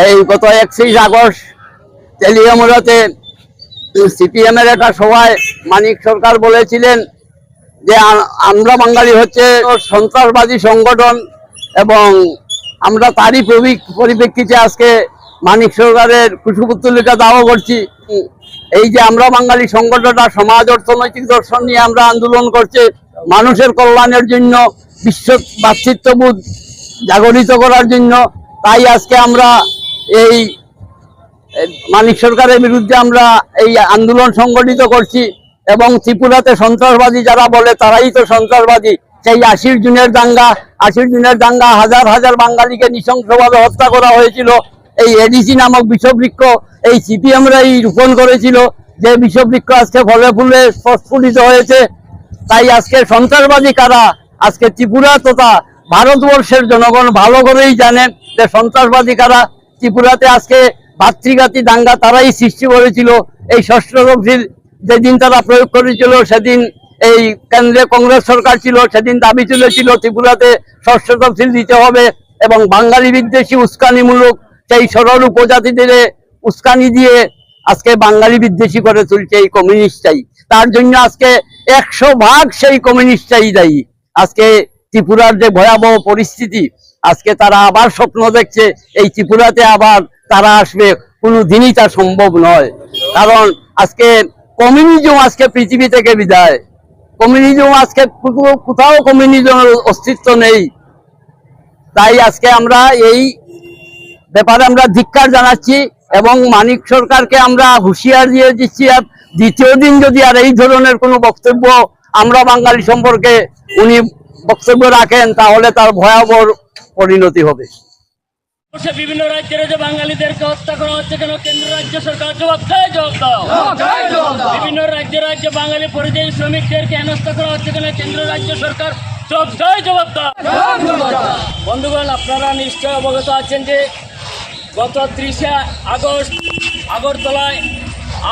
এই গত 31 August তেলিয়ামুড়াতে CPM এর একটা সভায় মানিক সরকার বলেছিলেন যে আমরা বাঙালি হচ্ছে সন্ত্রাসবাদী সংগঠন, এবং আমরা তারই পরিপ্রেক্ষিতে আজকে মানিক সরকারের কুশপুত্তলিকা দাওয়া করছি। এই যে আমরা বাঙালি সংগঠনটা সমাজ অর্থনৈতিক দর্শন নিয়ে আমরা আন্দোলন করছি, মানুষের কল্যাণের জন্য, বিশ্ব ভ্রাতৃত্ববোধ জাগরিত করার জন্য। তাই আজকে আমরা এই মানিক সরকারের বিরুদ্ধে আমরা এই আন্দোলন সংগঠিত করছি। এবং ত্রিপুরাতে সন্ত্রাসবাদী যারা বলে তারাই তো সন্ত্রাসবাদী। সেই 80 জুনের দাঙ্গা হাজার হাজার বাঙালিকে নৃশংসভাবে হত্যা করা হয়েছিল। এই এডিসি নামক বিষবৃক্ষ এই সিপিএমরাই রোপণ করেছিল, যে বিষবৃক্ষ আজকে ফলে ফুলে প্রস্ফুটিত হয়েছে। তাই আজকে সন্ত্রাসবাদী কারা, আজকে ত্রিপুরা তথা ভারতবর্ষের জনগণ ভালো করেই জানেন যে সন্ত্রাসবাদী কারা। ত্রিপুরাতে আজকে ভাতৃঘাতী দাঙ্গা তারাই সৃষ্টি করেছিল। এই ষষ্ঠ তফসিল যেদিন তারা প্রয়োগ করেছিল, সেদিন এই কেন্দ্রে কংগ্রেস সরকার ছিল, সেদিন দাবি তুলেছিল ত্রিপুরাতে ষষ্ঠ তফসিল দিতে হবে, এবং বাঙালি বিদ্বেষী উস্কানিমূলক সেই সরল উপজাতিদের উস্কানি দিয়ে আজকে বাঙালি বিদ্বেষী করে তুলছে এই কমিউনিস্টটাই। তার জন্য আজকে 100% সেই কমিউনিস্টটাই দায়ী। আজকে ত্রিপুরার যে ভয়াবহ পরিস্থিতি, আজকে তারা আবার স্বপ্ন দেখছে এই ত্রিপুরাতে আবার তারা আসবে, কোনো দিনই তা সম্ভব নয়। কারণ আজকে কমিউনিজম আজকে পৃথিবী থেকে বিদায়। কমিউনিজম আজকে কোথাও কমিউনিজমের অস্তিত্ব নেই। তাই আজকে আমরা এই ব্যাপারে আমরা ধিক্কার জানাচ্ছি, এবং মানিক সরকারকে আমরা হুঁশিয়ার দিয়ে দিচ্ছি, আর দ্বিতীয় দিন যদি আর এই ধরনের কোনো বক্তব্য আমরা বাঙালি সম্পর্কে উনি বক্তব্য রাখেন, তাহলে তার ভয়াবহ পরিণতি হবে। বিভিন্ন রাজ্যের যে বাঙালিদেরকে হত্যা করা হচ্ছে কেন, কেন্দ্র রাজ্য সরকার জবাব দাও। বিভিন্ন রাজ্যে বাঙালি পরিযায়ী শ্রমিকদেরকে হেনস্থা করা হচ্ছে কেন, কেন্দ্র রাজ্য সরকার জবাব দাও। বন্ধুগণ, আপনারা নিশ্চয় অবগত আছেন যে গত 30 আগস্ট আগরতলায়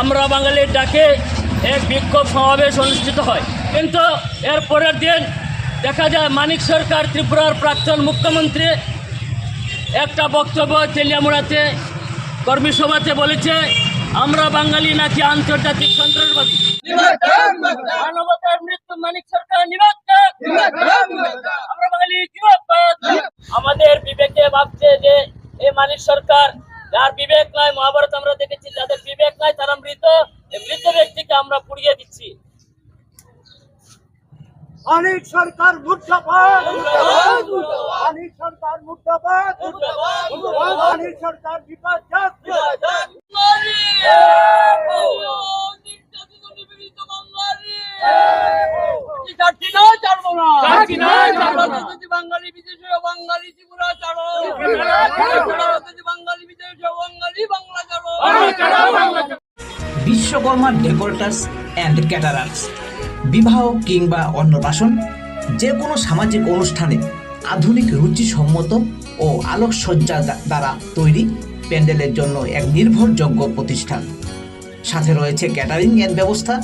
আমরা বাঙালির ডাকে এক বিক্ষোভ সমাবেশ অনুষ্ঠিত হয়। কিন্তু এর পরের দিন দেখা যায় মানিক সরকার, ত্রিপুরার প্রাক্তন মুখ্যমন্ত্রী, একটা বক্তব্য তেলিয়ামুড়াতে কর্মী সভাতে বলেছে আমরা বাঙালি নাকি আন্তর্জাতিক সন্ত্রাসবাদী। মানবতার মৃত্যু মানিক সরকার আমরা বাঙালি আমাদের বিবেকে ভাবছে যে এই মানিক সরকার, যার বিবেক নাই, মহাভারত আমরা দেখেছি যাদের বিবেক নাই তারা মৃত ব্যক্তিকে আমরা পুড়িয়ে দিচ্ছি। মানিক সরকার মুর্দাবাদ, মানিক সরকার মুর্দাবাদ, মানিক সরকার বিপর্যস্ত। বাঙালি বিদেশে বাঙালি ত্রিপুরা ছাড়ো, বাঙালি বিদেশে বাঙালি বাংলা ছাড়ো। বিশ্বকর্মা ডেকোরেটার্স অ্যান্ড ক্যাটারার্স বিবাহ কিংবা অন্নপ্রাশন যে কোনো সামাজিক অনুষ্ঠানে আধুনিক রুচিসম্মত ও আলোকসজ্জা দ্বারা তৈরি প্যান্ডেলের জন্য এক নির্ভরযোগ্য প্রতিষ্ঠান। সাথে রয়েছে ক্যাটারিং এর ব্যবস্থা,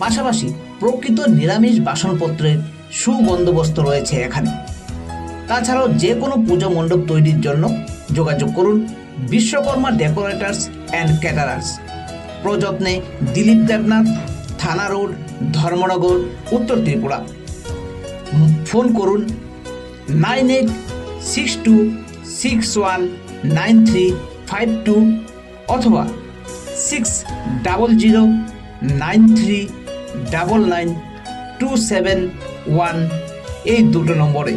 পাশাপাশি প্রকৃত নিরামিষ বাসনপত্রের সুবন্দোবস্ত রয়েছে এখানে। তাছাড়াও যে কোনো পুজো মণ্ডপ তৈরির জন্য যোগাযোগ করুন বিশ্বকর্মা ডেকোরেটার্স অ্যান্ড ক্যাটারার্স, প্রযত্নে দিলীপ দেবনাথ, থানা রোড, ধর্মনগর, উত্তর ত্রিপুরা। ফোন করুন 9862619352 অথবা 6000939927 এই দুটো নম্বরে।